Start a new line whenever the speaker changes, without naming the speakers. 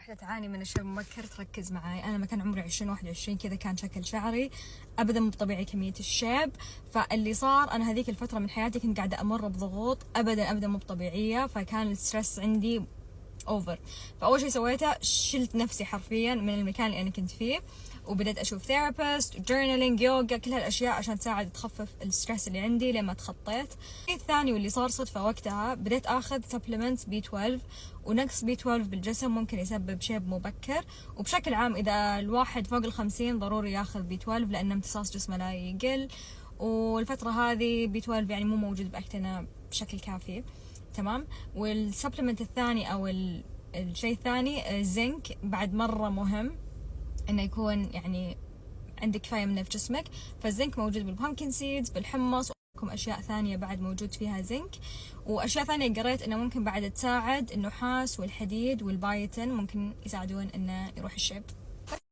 واحدة تعاني من الشيب المبكر تركز معاي. أنا لما كان عمري 20-21 كذا كان شكل شعري أبدا مو طبيعي كمية الشيب. فاللي صار أنا هذيك الفترة من حياتي كنت قاعدة أمر بضغوط أبدا مو طبيعية، فكان الستريس عندي اوفر. فاول شيء سويته شلت نفسي حرفيا من المكان اللي انا كنت فيه، وبدأت اشوف ثيرابيست، جورنالينج، يوغا، كل هالاشياء عشان تساعد تخفف الستريس اللي عندي لما تخطيت. الشيء الثاني واللي صار صدفة وقتها بديت اخذ سبلمنتس B12، ونقص B12 بالجسم ممكن يسبب شيب مبكر. وبشكل عام اذا الواحد فوق ال50 ضروري ياخذ B12 لان امتصاص جسمه لا يقل، والفترة هذه B12 يعني مو موجود باكلنا بشكل كافي. تمام. والسبلمنت الثاني او الشيء الثاني الزنك، بعد مرة مهم انه يكون يعني عندك كفاية منه في جسمك. فالزنك موجود بالبامكن سيدز، بالحمص، وكم اشياء ثانية بعد موجود فيها زنك. واشياء ثانية قريت انه ممكن بعد تساعد النحاس والحديد والبايتن ممكن يساعدون انه يروح الشيب.